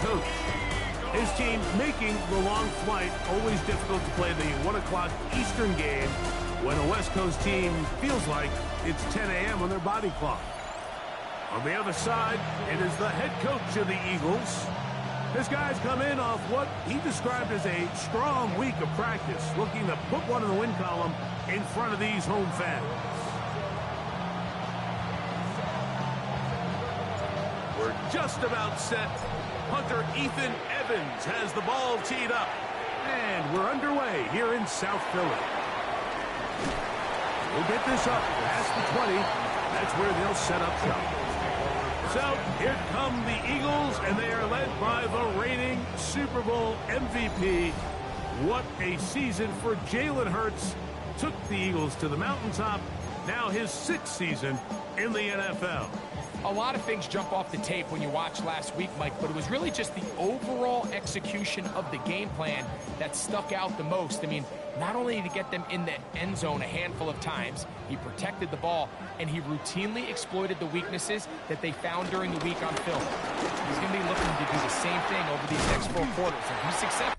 coach. His team making the long flight, always difficult to play the 1 o'clock Eastern game when a West Coast team feels like it's 10 a.m. on their body clock. On the other side, it is the head coach of the Eagles. This guy's come in off what he described as a strong week of practice, looking to put one in the win column in front of these home fans. We're just about set. Punter Ethan Evans has the ball teed up. And we're underway here in South Philly. We'll get this up past the 20. That's where they'll set up shop. So here come the Eagles, and they are led by the reigning Super Bowl MVP. What a season for Jalen Hurts. Took the Eagles to the mountaintop. Now his 6th season in the NFL. A lot of things jump off the tape when you watch last week, Mike, but it was really just the overall execution of the game plan that stuck out the most. I mean, not only did he get them in the end zone a handful of times, he protected the ball, and he routinely exploited the weaknesses that they found during the week on film. He's going to be looking to do the same thing over these next 4 quarters. If he's successful,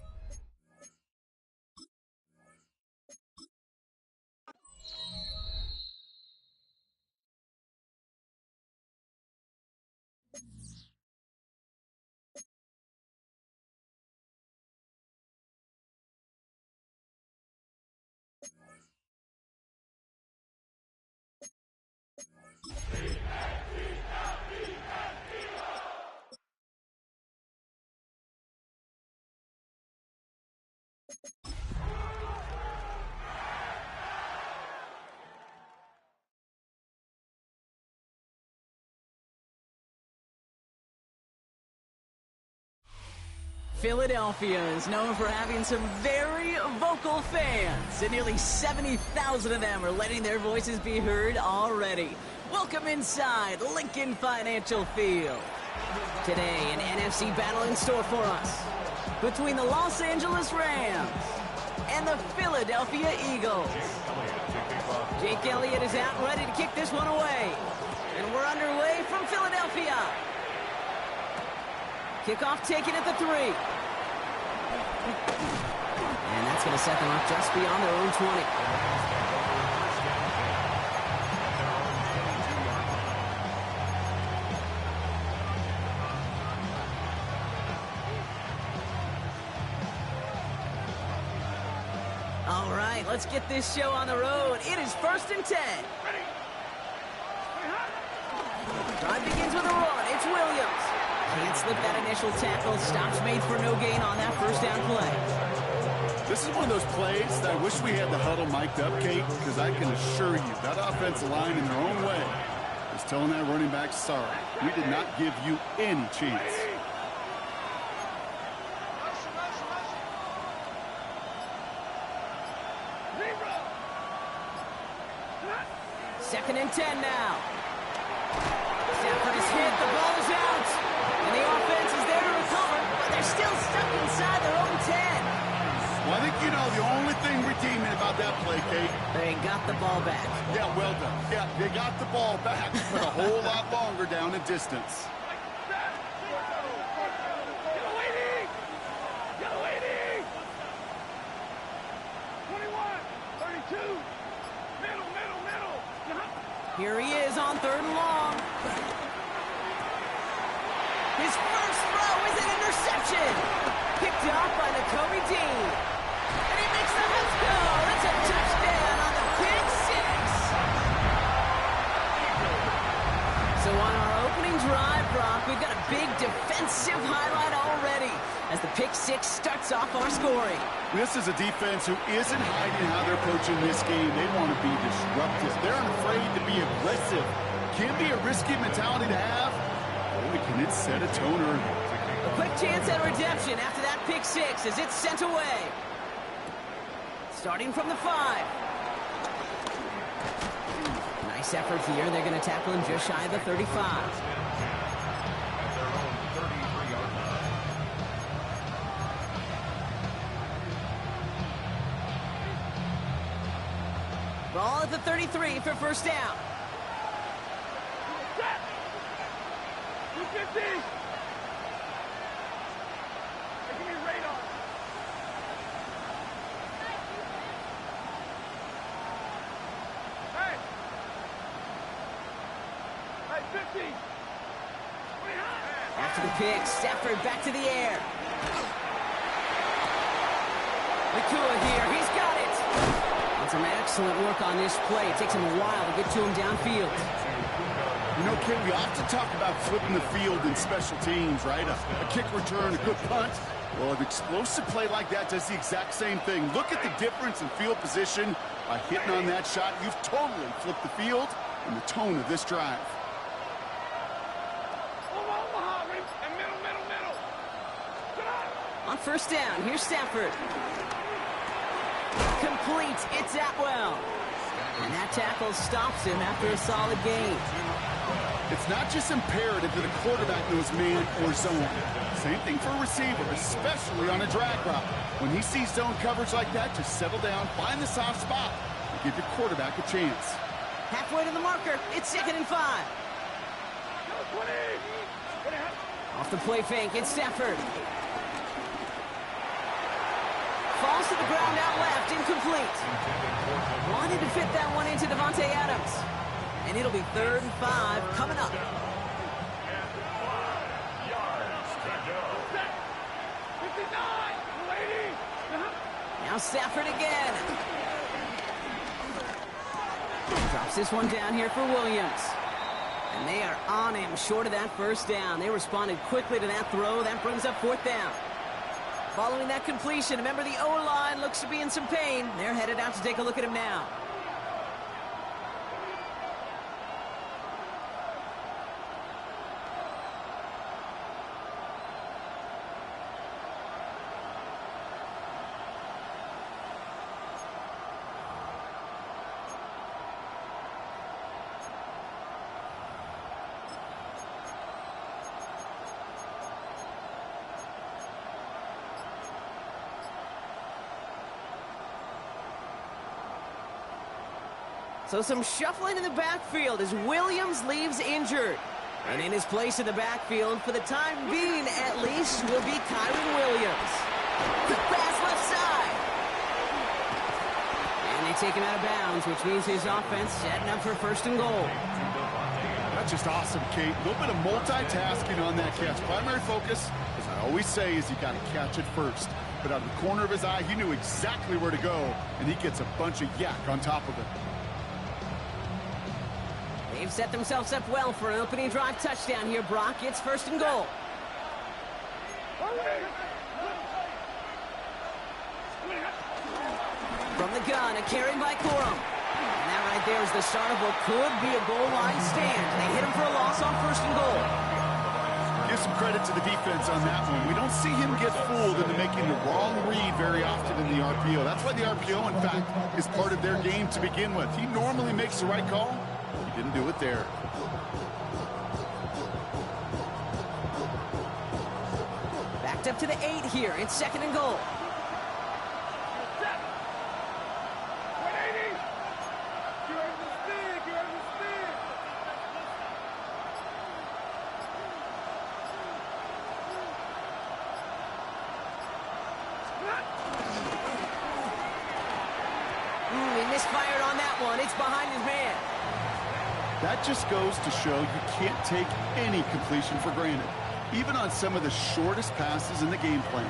Philadelphia is known for having some very vocal fans, and nearly 70,000 of them are letting their voices be heard already. Welcome inside Lincoln Financial Field. Today, an NFC battle in store for us between the Los Angeles Rams and the Philadelphia Eagles. Jake Elliott is out and ready to kick this one away, and we're underway from Philadelphia. Kickoff taken at the 3. And that's going to set them up just beyond their own 20. All right, let's get this show on the road. It is 1st and 10. Drive begins with a run. It's Williams. Can't slip that initial tackle. Stops made for no gain on that first down play. This is one of those plays that I wish we had the huddle mic'd up, Kate, because I can assure you that offensive line in their own way is telling that running back, sorry, we did not give you any chance. Second and 10 now. Stafford is hit. The ball is out. And the offense is there to recover, but they're still stuck inside their own 10. Well, I think you know the only thing redeeming about that play, Kate. They got the ball back. Yeah, well done. Yeah, they got the ball back, but a whole lot longer down the distance. Here he is on 3rd and long. His first throw is an interception. Picked off by Nakobe Dean. And he makes the Mets go. It's a touchdown on the pick 6. So on our opening drive, Brock, we've got a big defensive highlight already as the pick 6 starts off our scoring. This is a defense who isn't hiding how they're approaching this game. They want to be disruptive. They're unafraid to be aggressive. Can be a risky mentality to have. Boy, can it set a tone early. A quick chance at redemption after that pick 6 as it's sent away. Starting from the 5. Nice effort here. They're going to tackle him just shy of the 35. Ball at the 33 for first down. After the pick, Stafford back to the air. Nakua here, he's got it. And some excellent work on this play. It takes him a while to get to him downfield. You know, Kate, we often talk about flipping the field in special teams, right? A kick return, a good punt. Well, an explosive play like that does the exact same thing. Look at the difference in field position. By hitting on that shot, you've totally flipped the field and the tone of this drive. On first down, here's Stafford. Complete, it's Atwell. And that tackle stops him after a solid gain. It's not just imperative that a quarterback knows man or zone. Same thing for a receiver, especially on a drag route. When he sees zone coverage like that, just settle down, find the soft spot, and give your quarterback a chance. Halfway to the marker, it's 2nd and 5. Off the play fake, it's Stafford. Falls to the ground out left, incomplete. Wanted to fit that one into Devontae Adams. And it'll be 3rd and 5 coming up. Now Stafford again. Drops this one down here for Williams. And they are on him short of that first down. They responded quickly to that throw. That brings up 4th down. Following that completion, remember the O-line looks to be in some pain. They're headed out to take a look at him now. So some shuffling in the backfield as Williams leaves injured. And in his place in the backfield, for the time being at least, will be Kyron Williams. Quick pass left side. And they take him out of bounds, which means his offense setting up for 1st and goal. That's just awesome, Kate. A little bit of multitasking on that catch. Primary focus, as I always say, is you got to catch it first. But out of the corner of his eye, he knew exactly where to go, and he gets a bunch of yak on top of it. They've set themselves up well for an opening drive touchdown here, Brock. It's 1st and goal. From the gun, a carry by Corum. And that right there is the start of what could be a goal line stand. They hit him for a loss on 1st and goal. Give some credit to the defense on that one. We don't see him get fooled into making the wrong read very often in the RPO. That's why the RPO, in fact, is part of their game to begin with. He normally makes the right call. He didn't do it there. Backed up to the 8 here. It's 2nd and goal. He misfired on that one. It's behind his man. That just goes to show you can't take any completion for granted, even on some of the shortest passes in the game plan.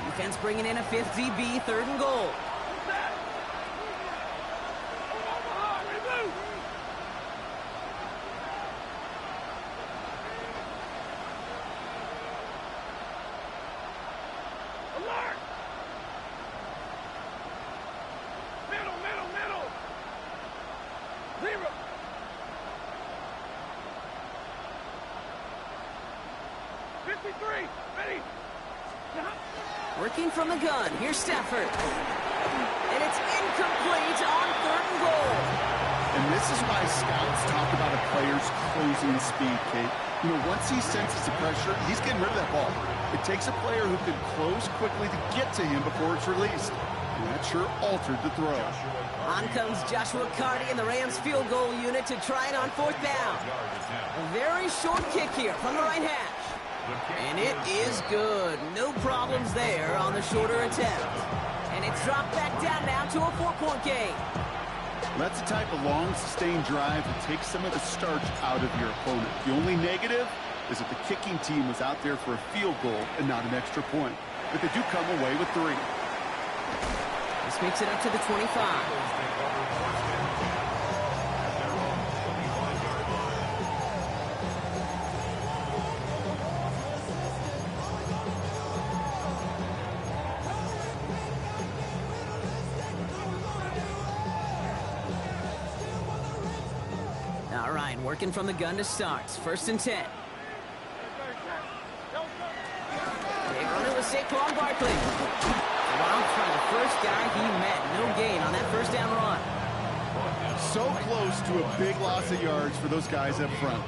Defense bringing in a 5th DB, 3rd and goal. Working from the gun, here's Stafford. And it's incomplete on 3rd and goal. And this is why scouts talk about a player's closing speed, Kate. You know, once he senses the pressure, he's getting rid of that ball. It takes a player who can close quickly to get to him before it's released. And that sure altered the throw. On comes Joshua Carty and the Rams field goal unit to try it on 4th down. A very short kick here from the right hash. And it is good. No problems there on the shorter attempt. And it's dropped back down now to a 4-point game. Well, that's the type of long, sustained drive that takes some of the starch out of your opponent. The only negative is that the kicking team was out there for a field goal and not an extra point. But they do come away with 3. This makes it up to the 25. All right, working from the gun to start. 1st and 10. They run it with Saquon Barkley. Round for the first guy he met. No gain on that 1st down run. So close to a big loss of yards for those guys up front.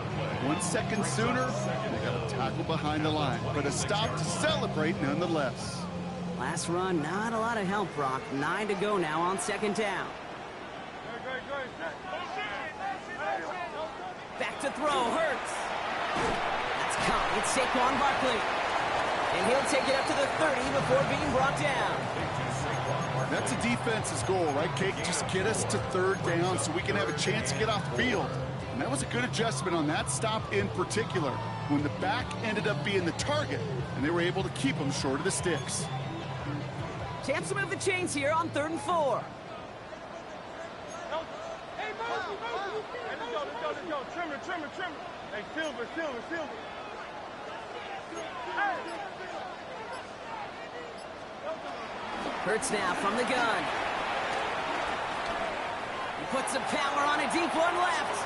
1 second sooner, they got a tackle behind the line. But a stop to celebrate nonetheless. Last run, not a lot of help, Brock. 9 to go now on 2nd down. Back to throw, Hurts. That's caught. It's Saquon Barkley. And he'll take it up to the 30 before being brought down. That's a defense's goal, right, Kate? Just get us to 3rd down so we can have a chance to get off the field. And that was a good adjustment on that stop in particular, when the back ended up being the target, and they were able to keep him short of the sticks. Chance to move the chains here on 3rd and 4. Trimmer. Hey, Silver. Hurts now from the gun. He puts some power on a deep one left.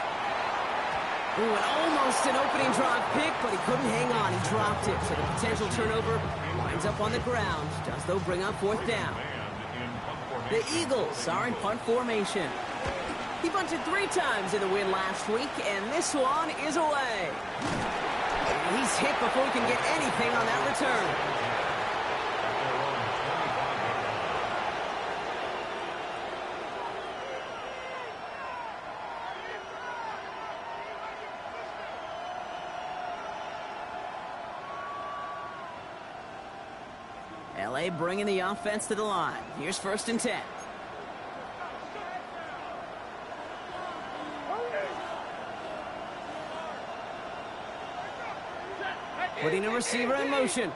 Ooh, and almost an opening drive pick, but he couldn't hang on. He dropped it, so the potential turnover winds up on the ground. Does, though, bring up 4th down. The Eagles are in punt formation. He bunted 3 times in the win last week, and this one is away. He's hit before he can get anything on that return. LA bringing the offense to the line. Here's 1st and 10. Putting a receiver in motion.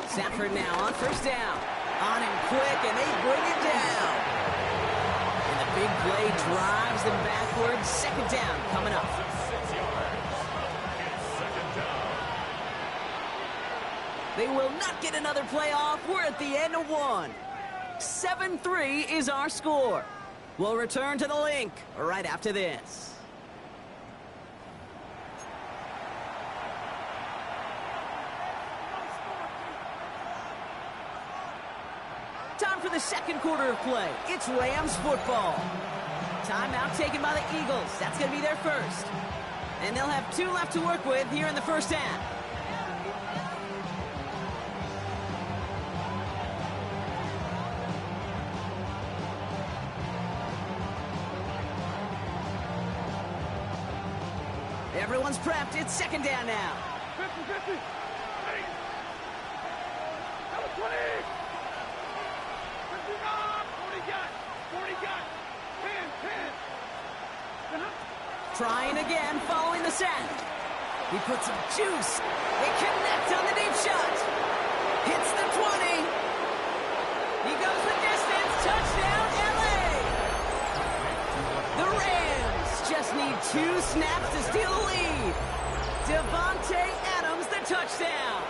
Stafford now on 1st down. On him quick, and they bring it down. And the big play drives them backwards. 2nd down coming up. They will not get another play off. We're at the end of 1. 7-3 is our score. We'll return to the link right after this. Time for the 2nd quarter of play. It's Rams football. Timeout taken by the Eagles. That's going to be their 1st. And they'll have 2 left to work with here in the 1st half. Everyone's prepped. It's 2nd down now. 50. Hey. That was 20. 40 got. 10. Trying again, following the sack. He puts some juice. They connect on the deep shot. Hits the 20. He goes the distance. Touchdown, LA. The Rams just need 2 snaps to steal the lead. Devontae Adams, the touchdown.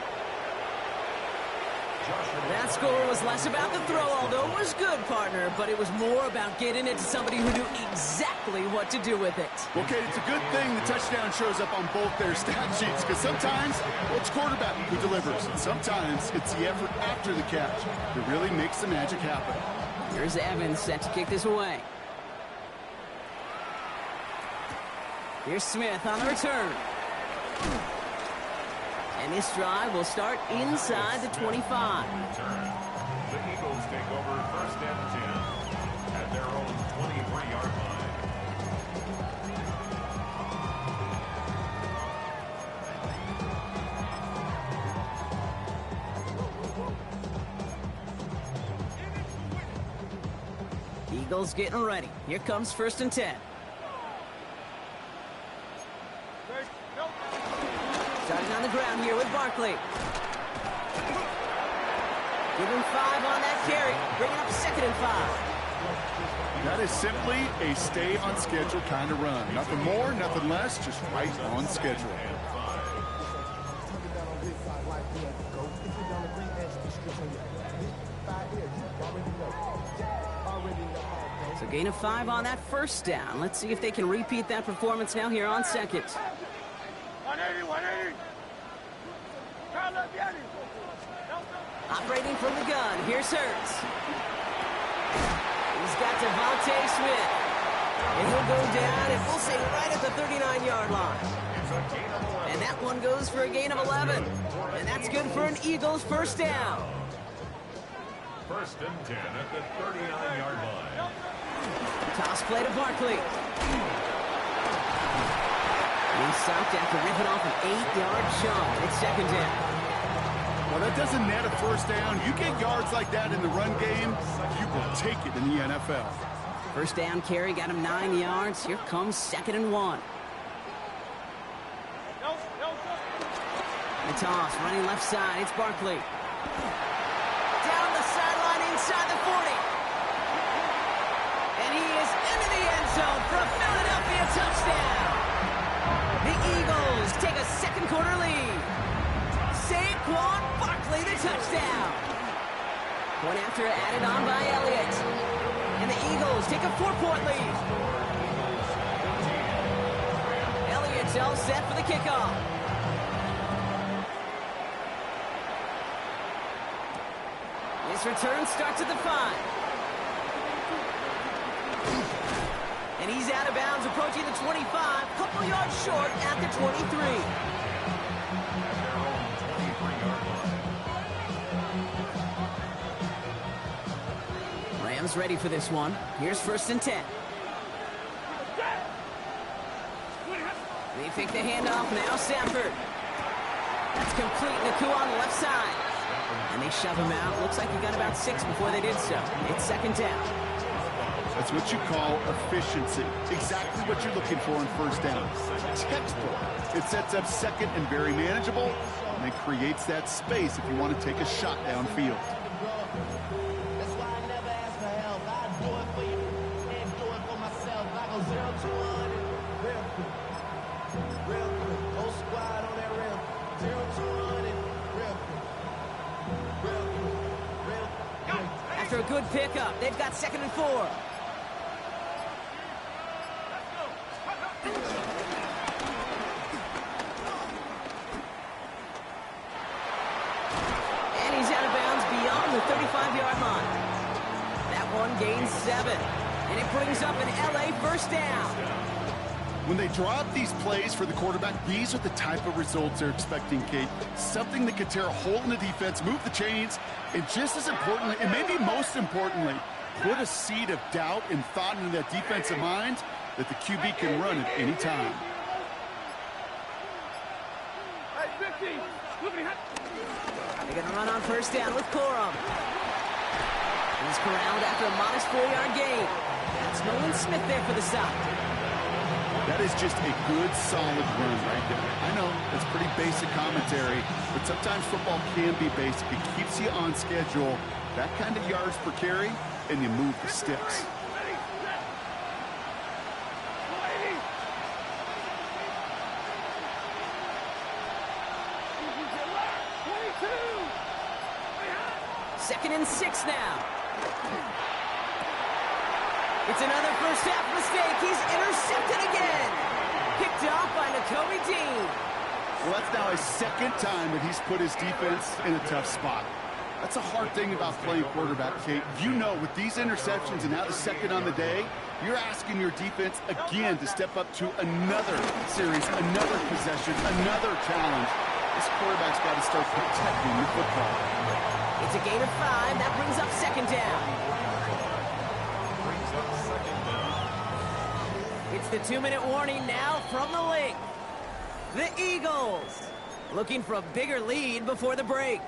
That score was less about the throw, although it was good, partner, but it was more about getting it to somebody who knew exactly what to do with it. Okay, it's a good thing the touchdown shows up on both their stat sheets, because sometimes it's quarterback who delivers, and sometimes it's the effort after the catch that really makes the magic happen. Here's Evans set to kick this away. Here's Smith on the return. And this drive will start inside the 25. The Eagles take over 1st and 10 at their own 23-yard line. Eagles getting ready. Here comes 1st and 10. Starting on the ground here with Barkley. Give him 5 on that carry. Bringing up 2nd and 5. That is simply a stay on schedule kind of run. Nothing more, nothing less, just right on schedule. So gain of 5 on that 1st down. Let's see if they can repeat that performance now here on 2nd. 180, 180. Operating from the gun, here's Hurts. He's got Devontae Smith. And he'll go down, and we'll say right at the 39-yard line. And that one goes for a gain of 11. And that's good for an Eagles 1st down. 1st and 10 at the 39-yard line. Toss play to Barkley. He stopped after ripping off an 8-yard shot. It's 2nd down. Well, that doesn't net a 1st down. You get yards like that in the run game, you will take it in the NFL. 1st down carry got him 9 yards. Here comes 2nd and 1. The toss, running left side. It's Barkley. Down the sideline inside the 40. And he is into the end zone for a Philadelphia touchdown. The Eagles take a 2nd quarter lead. Saquon Barkley, the touchdown. Point after added on by Elliott. And the Eagles take a 4-point lead. Elliott's all set for the kickoff. This return starts at the 5. And he's out of bounds, approaching the 25, couple yards short at the 23. Rams ready for this one. Here's 1st and 10. They fake the handoff now. Stafford. That's complete. Naku on the left side. And they shove him out. Looks like he got about 6 before they did so. It's 2nd down. That's what you call efficiency. Exactly what you're looking for in 1st down. Textbook. It sets up 2nd and very manageable, and it creates that space if you want to take a shot downfield. After a good pickup, they've got 2nd and 4. And he's out of bounds beyond the 35-yard line. That one gains 7. And it brings up an LA 1st down. When they draw up these plays for the quarterback, these are the type of results they're expecting, Kate. Something that could tear a hole in the defense, move the chains, and just as importantly, and maybe most importantly, put a seed of doubt and thought into that defensive mind that the QB can run at any time. They're going to run on 1st down with Corum. He's corralled after a modest 4-yard gain. That's Nolan Smith there for the stop. That is just a good, solid run right there. I know, it's pretty basic commentary, but sometimes football can be basic. It keeps you on schedule, that kind of yards per carry, and you move the sticks. Second and 6 now. It's another first half mistake. He's intercepted again. Picked off by Nakobe Dean. Well, that's now his 2nd time that he's put his defense in a tough spot. That's a hard thing about playing quarterback, Kate. You know, with these interceptions and now the 2nd on the day, you're asking your defense again to step up to another series, another possession, another challenge. This quarterback's got to start protecting the football. It's a gain of 5. That brings up 2nd down. It's the 2-minute warning now from the link. The Eagles looking for a bigger lead before the break.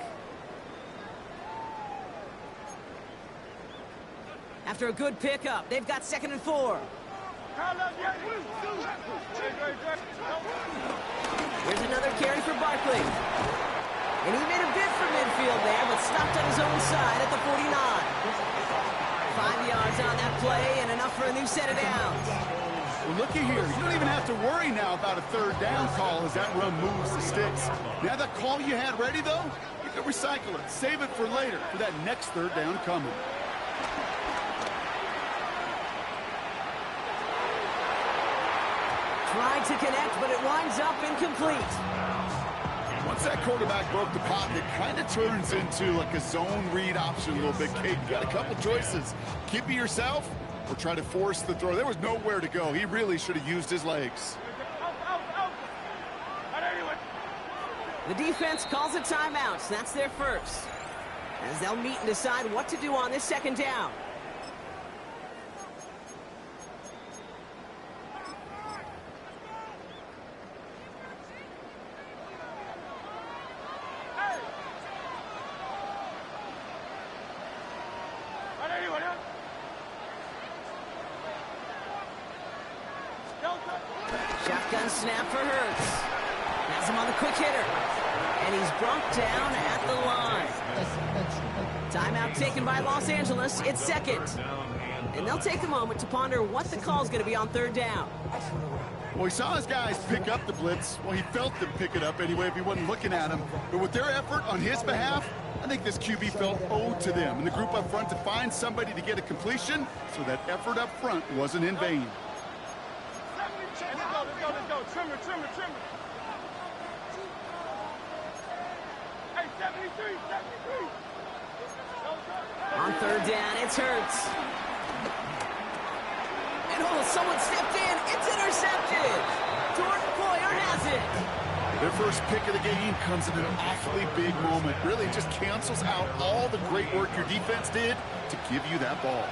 After a good pickup, they've got 2nd and 4. Here's another carry for Barkley. And he made a bid for midfield there, but stopped on his own side at the 49. 5 yards on that play and enough for a new set of downs. Well, looky here. You don't even have to worry now about a 3rd down call as that run moves the sticks. Now that call you had ready, though, you can recycle it. Save it for later for that next 3rd down coming. Tried to connect, but it winds up incomplete. Once that quarterback broke the pocket, it kind of turns into like a zone read option a little bit, Kate. You got a couple choices. Keep it yourself or try to force the throw. There was nowhere to go. He really should have used his legs. The defense calls a timeout, so that's their first. As they'll meet and decide what to do on this 2nd down. Shotgun snap for Hurts. Has him on the quick hitter. And he's brought down at the line. Timeout taken by Los Angeles. It's 2nd. And they'll take a moment to ponder what the call is going to be on 3rd down. Well, he saw his guys pick up the blitz. Well, he felt them pick it up anyway if he wasn't looking at him. But with their effort on his behalf, I think this QB felt owed to them and the group up front to find somebody to get a completion, so that effort up front wasn't in vain. Let's go. Trimmer. Hey, 73. On 3rd down, it's Hurts. And someone stepped in. It's intercepted. Jordan Poyer has it. Their first pick of the game comes at an awfully big moment. Really just cancels out all the great work your defense did to give you that ball.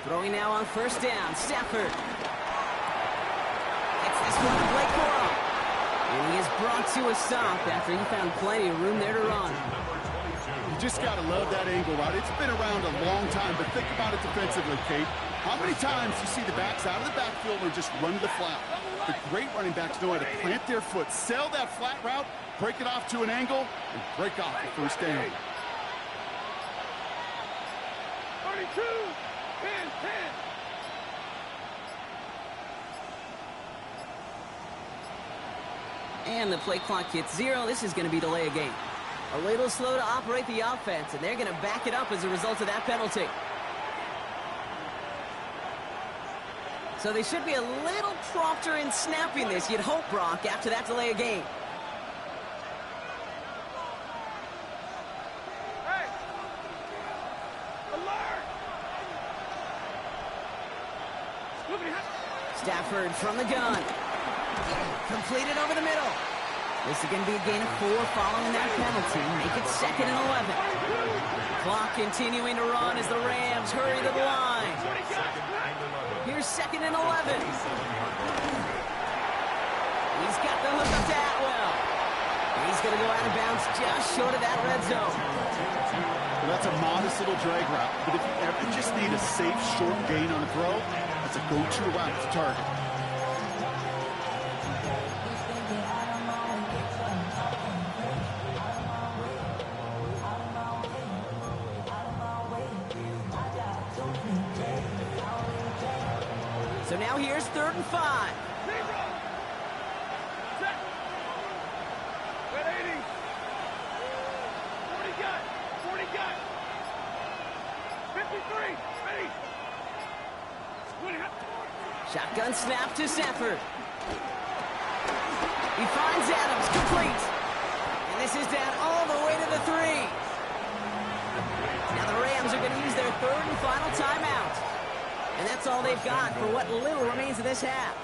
Throwing now on 1st down, Stafford. Gets this one to Blake Corum. And he is brought to a stop after he found plenty of room there to run. You just got to love that angle route. It's been around a long time, but think about it defensively, Kate. How many times you see the backs out of the backfield or just run to the flat? The great running backs know how to plant their foot, sell that flat route, break it off to an angle, and break off the 1st down. 32. 10. And the play clock hits 0. This is going to be delay a game. A little slow to operate the offense, and they're going to back it up as a result of that penalty. So they should be a little prompter in snapping this, you'd hope, Brock, after that delay a game. Stafford from the gun. Completed over the middle. This is going to be a gain of 4 following that penalty. Make it 2nd and 11. Clock continuing to run as the Rams hurry to the line. Here's 2nd and 11. He's got the hook up to Atwell. He's going to go out of bounds just short of that red zone. Well, that's a modest little drag route, but if you ever just need a safe, short gain on a throw, it's a go-to route to target. So now here's 3rd and 5. Red 80. 40 got. 53. Ready. Shotgun snap to Stafford. He finds Adams, complete. And this is down all the way to the 3. Now the Rams are going to use their 3rd and final timeout. And that's all they've got for what little remains of this half.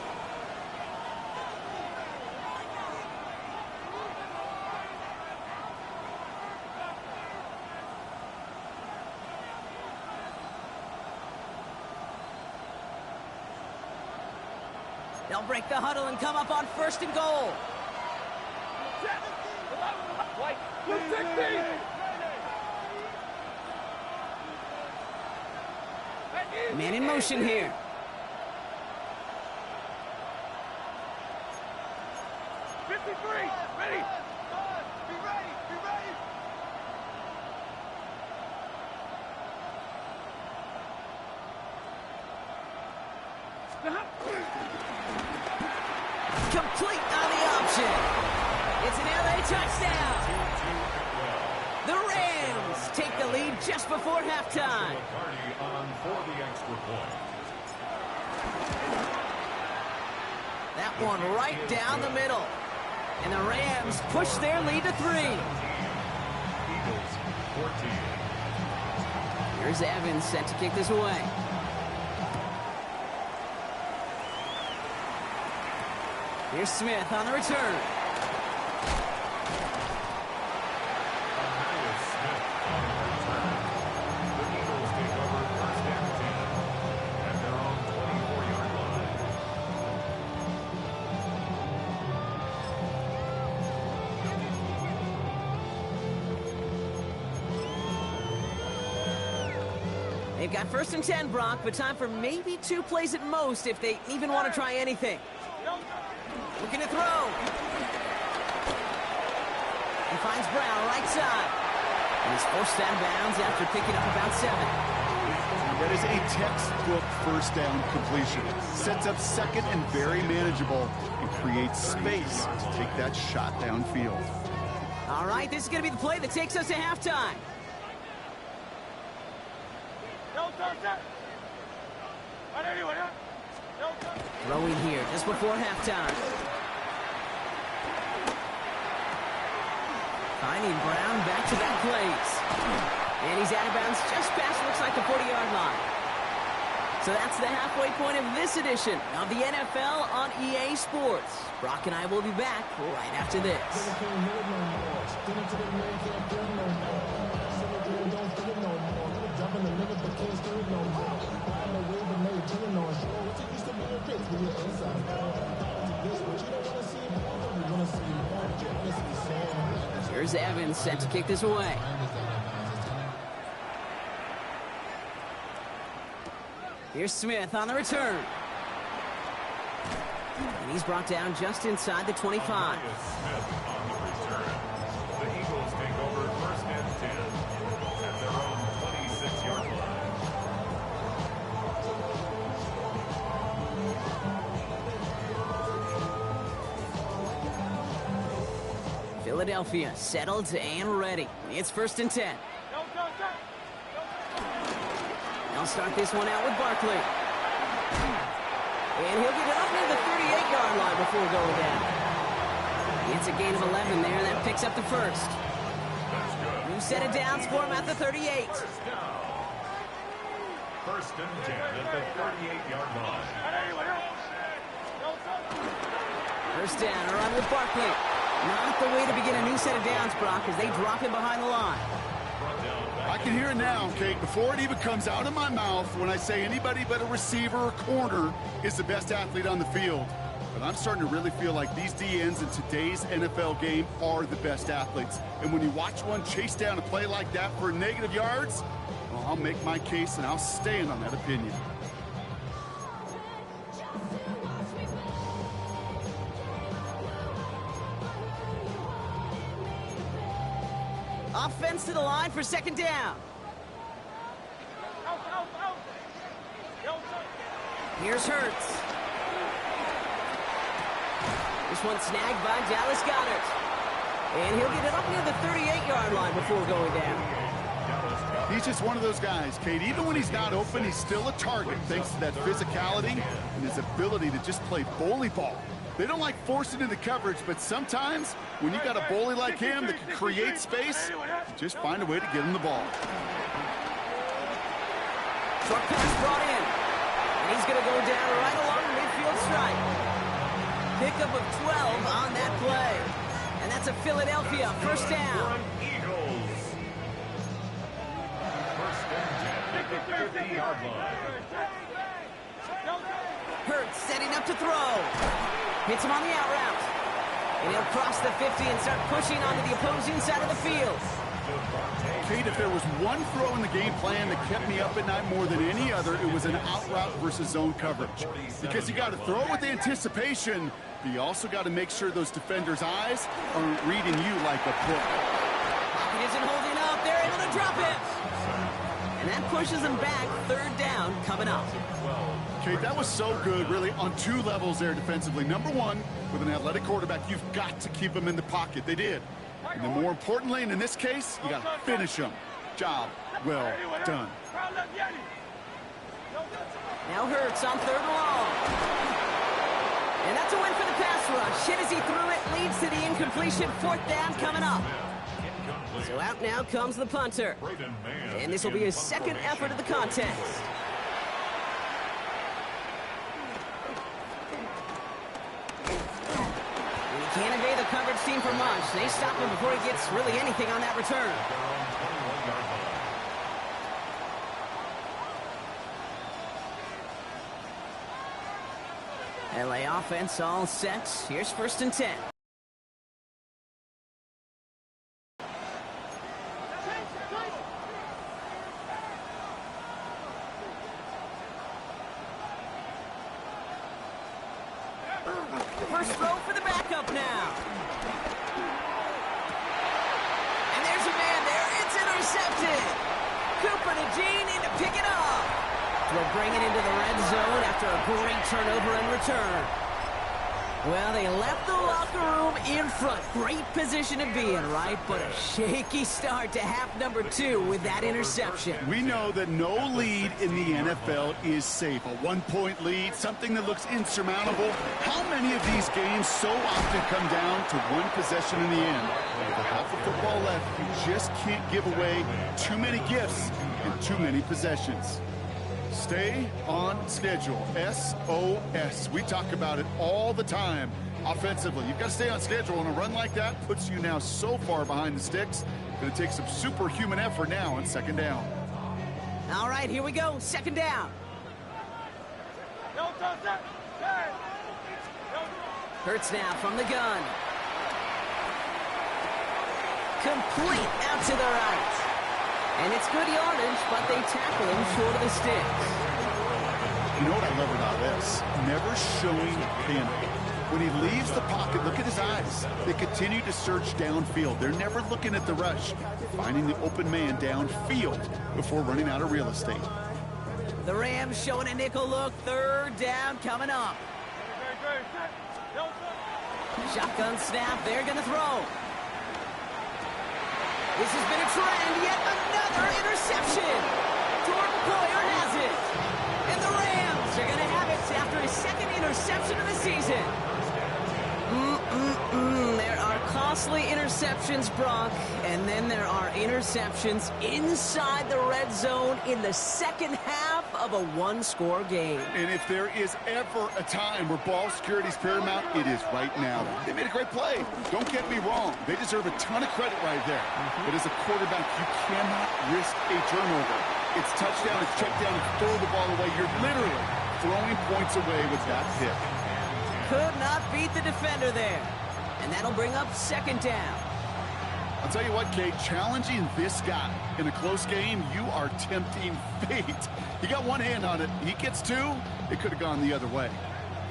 They'll break the huddle and come up on 1st and goal. Man in motion here. Ready? Be ready! Complete on the option. It's an LA touchdown. The Rams take the lead just before halftime. On for the extra point. That one right down the middle. And the Rams push their lead to 3. Eagles 14. Here's Evans set to kick this away. Here's Smith on the return. Smith on the return. The Eagles take over 1st and 10 at their own 24-yard line. They've got 1st and 10, Brock, but time for maybe 2 plays at most if they even want to try anything. Looking to throw. He finds Brown right side. And he's forced out of bounds after picking up about 7. That is a textbook 1st down completion. Sets up 2nd and very manageable and creates space to take that shot downfield. All right, this is going to be the play that takes us to halftime. Throwing here just before halftime. Finding Brown back-to-back plays. And he's out of bounds just past, looks like, the 40-yard line. So that's the halfway point of this edition of the NFL on EA Sports. Brock and I will be back right after this. Here's Evans set to kick this away. Here's Smith on the return. And he's brought down just inside the 25. Smith on the return. The Eagles take over 1st and 10 at their own 26-yard line. Philadelphia settled and ready. It's 1st and 10. They'll start this one out with Barkley. And he'll get it up near the 38-yard line before going down. It's a gain of 11 there. That picks up the 1st. New set of downs for him at the 38. 1st and 10 at the 38-yard line. 1st down, a run with Barkley. Not the way to begin a new set of downs, Brock, as they drop him behind the line. I can hear it now, Kate, before it even comes out of my mouth when I say anybody but a receiver or corner is the best athlete on the field. But I'm starting to really feel like these DNs in today's NFL game are the best athletes. And when you watch one chase down a play like that for negative yards, well, I'll make my case and I'll stand on that opinion. Offense to the line for 2nd down. Here's Hurts. This one snagged by Dallas Goedert. And he'll get it up near the 38-yard line before going down. He's just one of those guys, Kate. Even when he's not open, he's still a target thanks to that physicality and his ability to just play bully ball. They don't like forcing into coverage, but sometimes when you got a bully like him that can create space, you just find a way to get him the ball. Short pass brought in. And he's going to go down right along the midfield stripe. Pickup of 12 on that play. And that's a Philadelphia 1st down. Eagles. 1st and 10 at the 50-yard line. Hurts setting up to throw. Hits him on the out route. And he'll cross the 50 and start pushing onto the opposing side of the field. Kate, if there was one throw in the game plan that kept me up at night more than any other, it was an out route versus zone coverage. Because you got to throw with anticipation, but you also got to make sure those defenders' eyes aren't reading you like a book. Pocket isn't holding up. They're able to drop it. And that pushes them back. Third down coming up. Kate, that was so good, really, on two levels there defensively. Number one, with an athletic quarterback, you've got to keep him in the pocket. They did. And then more importantly, and in this case, you got to finish them. Job well done. Now Hurts on third and long. And that's a win for the pass rush. Hit as he threw it, leads to the incompletion. Fourth down coming up. So out now comes the punter. And this will be his second effort of the contest. Can't evade the coverage team for much. They stop him before he gets really anything on that return. LA offense all set. Here's 1st and 10. First throw for the backup now. And there's a man there. It's intercepted. Cooper to Jean in to pick it up. They'll bring it into the red zone after a great turnover and return. Well, they left the locker room in front. Great position to be in, right? But a shaky start to half number 2 with that interception. We know that no lead in the NFL is safe. A one-point lead, something that looks insurmountable. How many of these games so often come down to one possession in the end? With a half of football left, you just can't give away too many gifts and too many possessions. Stay on schedule. SOS. We talk about it all the time. Offensively, you've got to stay on schedule, and a run like that puts you now so far behind the sticks that it takes some superhuman effort now on second down. All right, here we go. Second down. Hurts now from the gun. Complete out to the right. And it's good yardage, but they tackle him short of the sticks. You know what I love about this? Never showing panic. When he leaves the pocket, look at his eyes. They continue to search downfield. They're never looking at the rush. Finding the open man downfield before running out of real estate. The Rams showing a nickel look. Third down coming up. Shotgun snap. They're going to throw. This has been a trend, yet another interception. Jordan Poyer has it. And the Rams are going to have it after his second interception of the season. There are costly interceptions, Brock, and then there are interceptions inside the red zone in the second half of a one-score game. And if there is ever a time where ball security is paramount, it is right now. They made a great play. Don't get me wrong. They deserve a ton of credit right there. But as a quarterback, you cannot risk a turnover. It's touchdown, it's check down, it's throw the ball away. You're literally throwing points away with that pick. Could not beat the defender there. And that'll bring up second down. I'll tell you what, Kate, challenging this guy in a close game, you are tempting fate. He got one hand on it. He gets two. It could have gone the other way.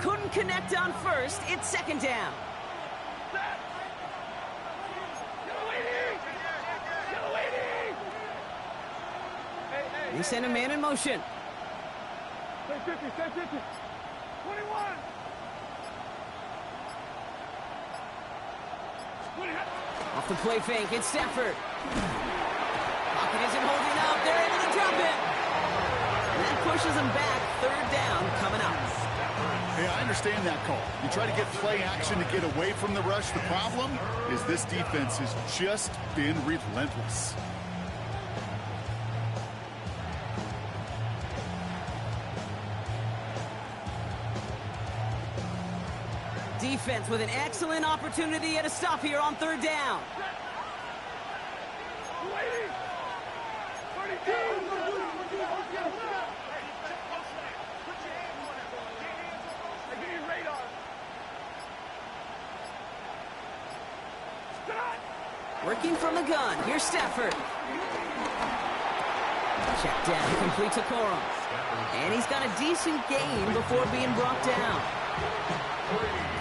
Couldn't connect on first. It's second down. They send a man in motion. Stay 50, stay 50. 21. Off the play fake, it's Stafford. Pocket isn't holding up. They're able to drop it. And that pushes them back. Third down coming up. Hey, I understand that call. You try to get play action to get away from the rush. The problem is this defense has just been relentless. Defense with an excellent opportunity at a stop here on third down. Working from the gun. Here's Stafford. Check down. Complete to Corum. And he's got a decent gain before being brought down.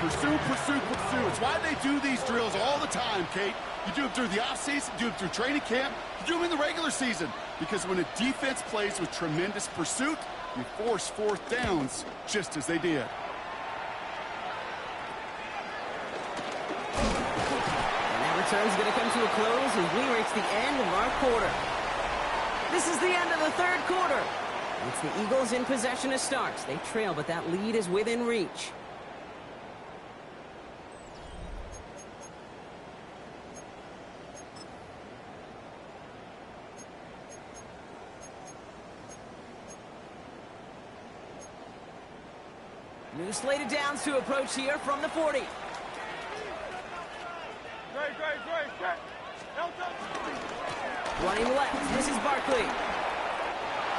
Pursue, pursue, pursue. It's why they do these drills all the time, Kate. You do them through the offseason, you do them through training camp, you do them in the regular season. Because when a defense plays with tremendous pursuit, you force fourth downs just as they did. And that return's going to come to a close as we reach the end of our quarter. This is the end of the third quarter. It's the Eagles in possession as starts. They trail, but that lead is within reach. New slated downs to approach here from the 40. Running left, this is Barkley.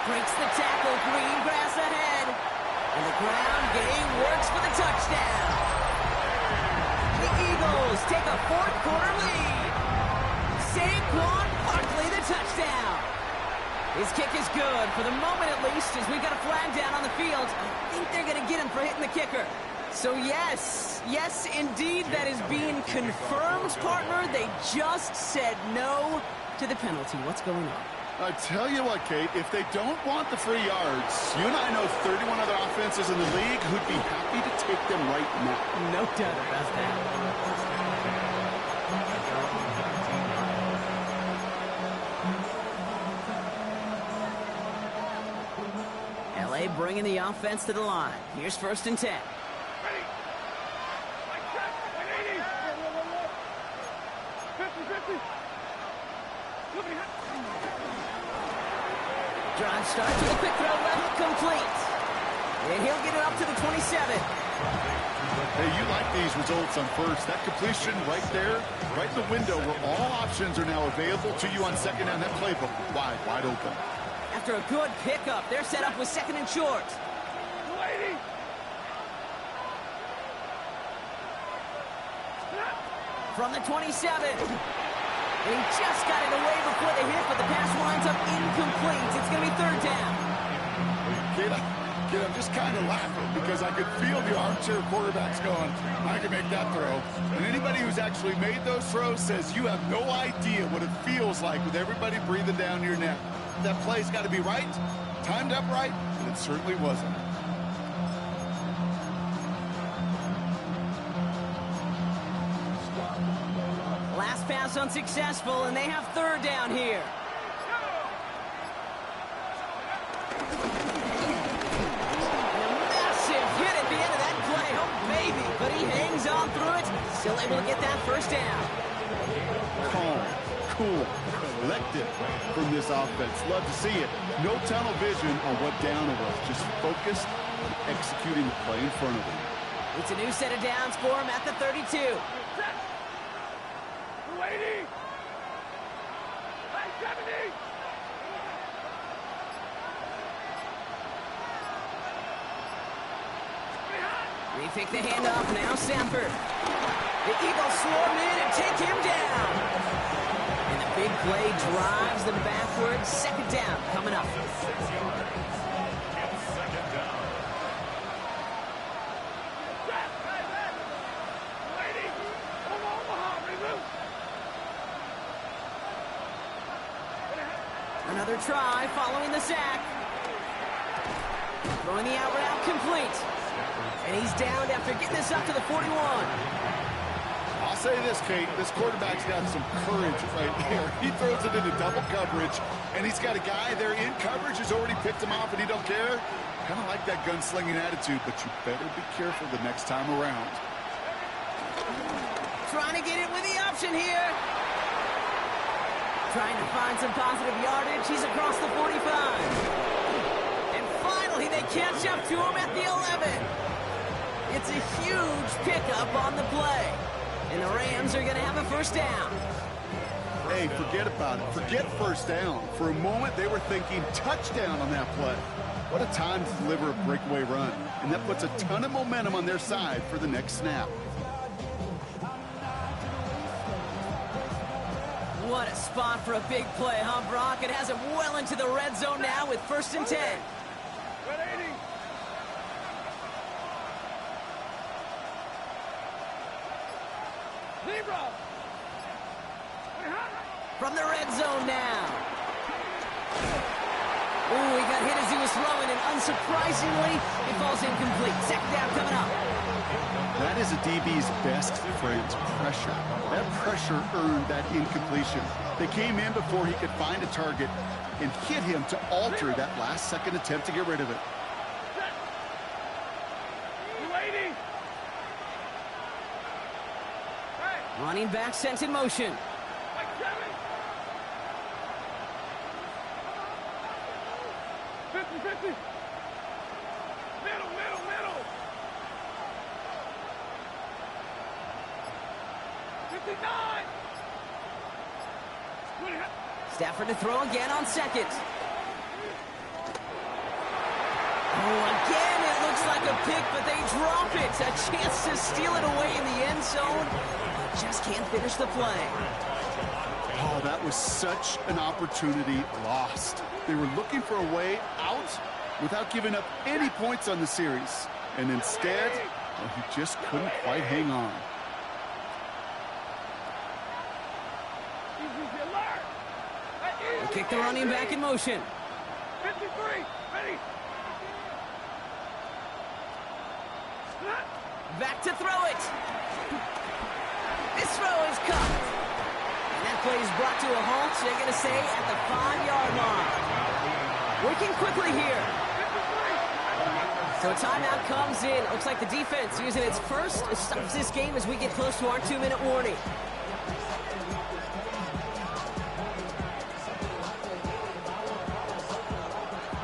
Breaks the tackle, green grass ahead. And the ground game works for the touchdown. The Eagles take a fourth quarter lead. Saquon Barkley, the touchdown. His kick is good, for the moment at least, as we've got a flag down on the field. I think they're going to get him for hitting the kicker. So yes, indeed, that is being confirmed, partner. They just said no to the penalty. What's going on? I tell you what, Kate, if they don't want the free yards, you and I know 31 other offenses in the league who'd be happy to take them right now. No doubt about that. LA bringing the offense to the line. Here's 1st and 10. Drive starts with a quick throw left, complete. And he'll get it up to the 27. Hey, you like these results on first. That completion right there, right in the window where all options are now available to you on second down. That playbook wide open. After a good pickup, they're set up with 2nd and short. From the 27. And he just got it away before the hit, but the pass winds up incomplete. It's going to be 3rd down. Kid, I'm just kind of laughing because I could feel the armchair quarterbacks going, I can make that throw. And anybody who's actually made those throws says you have no idea what it feels like with everybody breathing down your neck. That play's got to be right, timed up right, and it certainly wasn't. Last pass unsuccessful, and they have 3rd down here. And a massive hit at the end of that play. Oh, baby. But he hangs on through it. Still able to get that 1st down. Calm, cool, collected from this offense. Love to see it. No tunnel vision on what down it was. Just focused on executing the play in front of them. It's a new set of downs for him at the 32. They take the handoff, now Sanford. The Eagles swarm in and take him down. And the big play drives them backwards. 2nd down coming up. 6 yards. It's 2nd down. Another try following the sack. Throwing the out route complete. And he's downed after getting this up to the 41. I'll say this, Kate. This quarterback's got some courage right here. He throws it into double coverage, and he's got a guy there in coverage who's already picked him off, and he don't care. Kind of like that gunslinging attitude, but you better be careful the next time around. Trying to get it with the option here. Trying to find some positive yardage. He's across the 45. And finally, they catch up to him at the 11. It's a huge pickup on the play. And the Rams are going to have a 1st down. Hey, forget about it. Forget 1st down. For a moment, they were thinking touchdown on that play. What a time to deliver a breakaway run. And that puts a ton of momentum on their side for the next snap. What a spot for a big play, huh, Brock? It has him well into the red zone now with 1st and 10. From the red zone now. Ooh, he got hit as he was throwing, and unsurprisingly, it falls incomplete. 2nd down coming up. That is a DB's best friend, pressure. That pressure earned that incompletion. They came in before he could find a target and hit him to alter that last-second attempt to get rid of it. Running back sent in motion. Stafford to throw again on 2nd. Oh, again, it looks like a pick, but they drop it. A chance to steal it away in the end zone. Just can't finish the play. Oh, that was such an opportunity lost. They were looking for a way out without giving up any points on the series. And instead, well, he just couldn't quite hang on. They kick the running back in motion. 53, ready. Back to throw it. This throw is caught. And that play is brought to a halt, so they're going to say at the 5-yard line. Working quickly here. So a timeout comes in. Looks like the defense using its first stops this game as we get close to our 2-minute warning.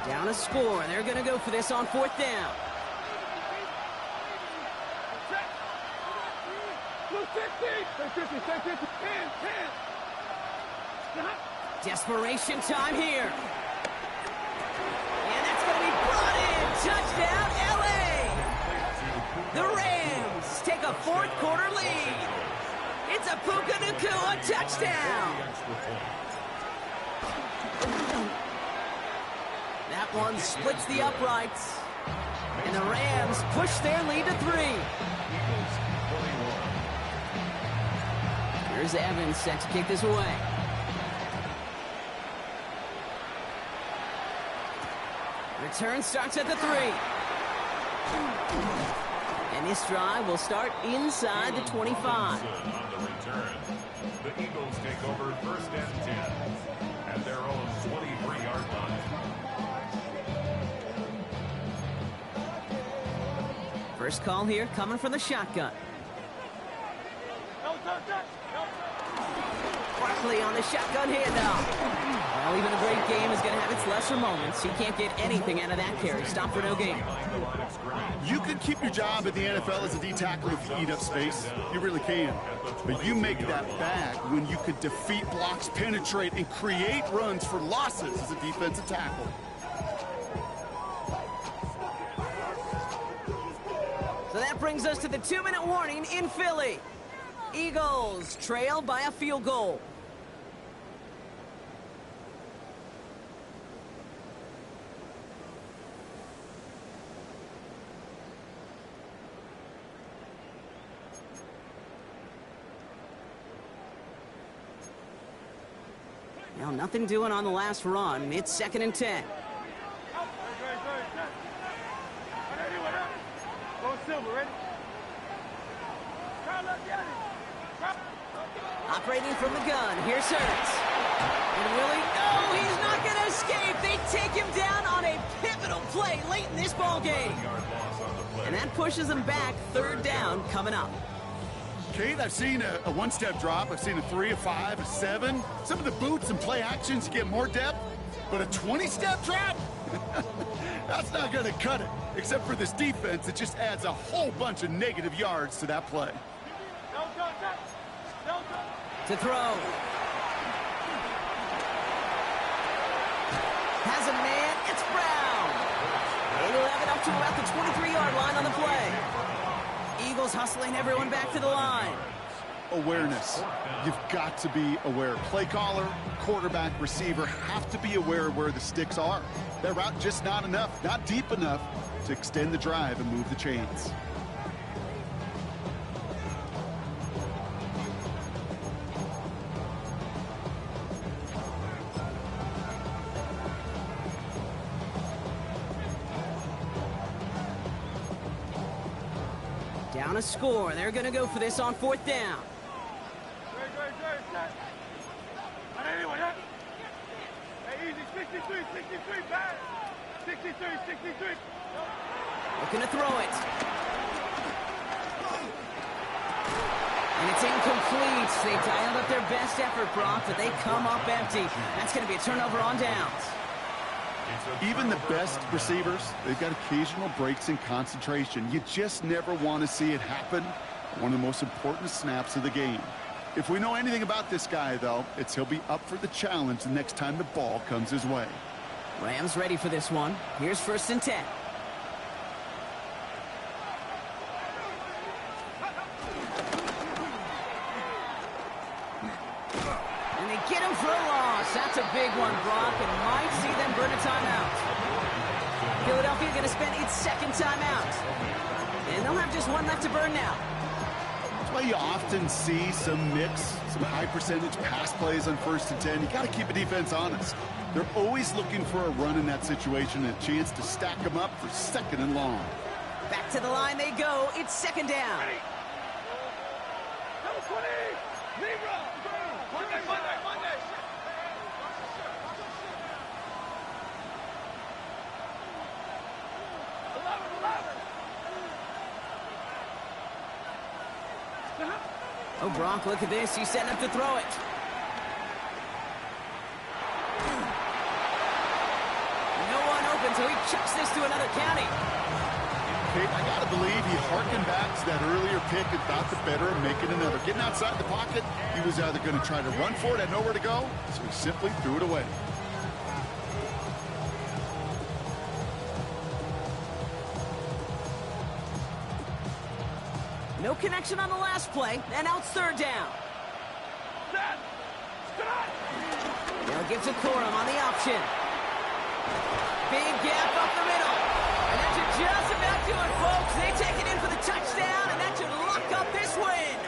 Down a score, and they're going to go for this on 4th down. Desperation time here. And that's going to be brought in. Touchdown, LA! The Rams take a 4th-quarter lead. It's a Puka Nacua touchdown. That one splits the uprights. And the Rams push their lead to 3. Here's Evans set to kick this away. Return starts at the 3. And this drive will start inside the 25. On the return, the Eagles take over 1st and 10 at their own 23-yard line. First call here coming from the shotgun. Barkley on the shotgun handoff. Well, even a great game is going to have its lesser moments. You can't get anything out of that carry. Stop for no gain. You can keep your job at the NFL as a D-tackle if you eat up space. You really can. But you make that bag when you could defeat blocks, penetrate, and create runs for losses as a defensive tackle. So that brings us to the 2-minute warning in Philly. Eagles trail by a field goal. Now nothing doing on the last run. It's 2nd and 10. Operating from the gun. Here's Hurts. And Willie, no, he's not going to escape. They take him down on a pivotal play late in this ball game. And that pushes them back. 3rd down coming up. Kate, I've seen a one-step drop. I've seen a 3, a 5, a 7. Some of the boots and play actions get more depth. But a 20-step drop? That's not going to cut it. Except for this defense, it just adds a whole bunch of negative yards to that play. To throw. Has a man. It's Brown. They will have it up to about the 23-yard line on the play. Eagles hustling everyone back to the line. awareness. You've got to be aware. Play caller, quarterback, receiver have to be aware of where the sticks are. That route just not enough, not deep enough to extend the drive and move the chains. Down a score. They're going to go for this on 4th down. Looking to throw it. And it's incomplete. They dialed up their best effort, Brock, but they come up empty. That's going to be a turnover on downs. Even the best receivers, they've got occasional breaks in concentration. You just never want to see it happen. One of the most important snaps of the game. If we know anything about this guy, though, it's he'll be up for the challenge the next time the ball comes his way. Rams ready for this one. Here's 1st and 10. And they get him for a loss. That's a big one, Brock, and might see them burn a timeout. Philadelphia going to spend its 2nd timeout. And they'll have just one left to burn now. That's why you often see some mix, some high percentage pass plays on 1st and 10. You got to keep a defense honest. They're always looking for a run in that situation and a chance to stack them up for 2nd and long. Back to the line they go. It's 2nd down. Number 20, Libra. Monday. Oh, Brock, look at this. He's setting up to throw it. No one open, so he chucks this to another county. Kate, I got to believe he harkened back to that earlier pick and thought the better of making another. Getting outside the pocket, he was either going to try to run for it, had nowhere to go, so he simply threw it away. No connection on the last play, and now it's 3rd down. Now gives it Corum on the option. Big gap up the middle. And that should just about do it, folks. They take it in for the touchdown, and that should lock up this win.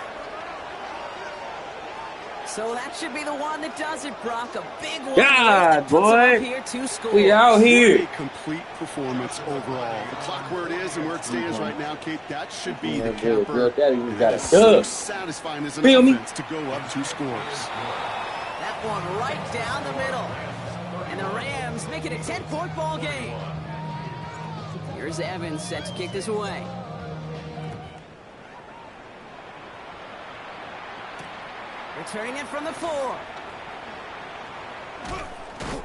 So that should be the one that does it, Brock. A big one. God, boy. Here to score. We out here. What a complete performance overall. The clock where it is and where it stands right now, Kate, that should be the capper. It's so satisfying as an offense to go up 2 scores. That one right down the middle. And the Rams make it a 10-point ball game. Here's Evans set to kick this away. Returning it from the 4.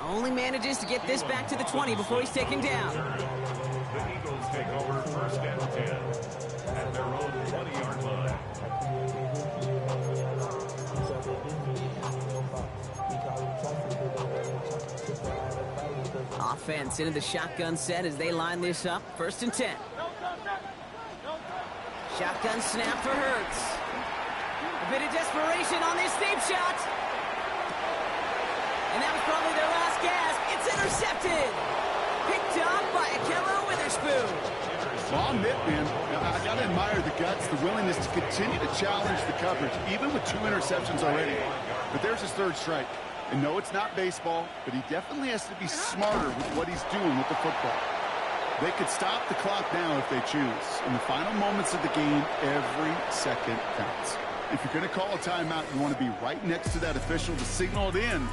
Only manages to get this back to the 20 before he's taken down. The Eagles take over 1st and 10 at their own 20-yard line. Offense into the shotgun set as they line this up. 1st and 10. Shotgun snap for Hurts. A bit of desperation on this deep shot. And that was probably their last gasp. It's intercepted. Picked up by Akello Witherspoon. Well, I'll admit, man, I got to admire the guts, the willingness to continue to challenge the coverage, even with 2 interceptions already. But there's his 3rd strike. And no, it's not baseball, but he definitely has to be smarter with what he's doing with the football. They could stop the clock now if they choose. In the final moments of the game, every second counts. If you're going to call a timeout, you want to be right next to that official to signal it in.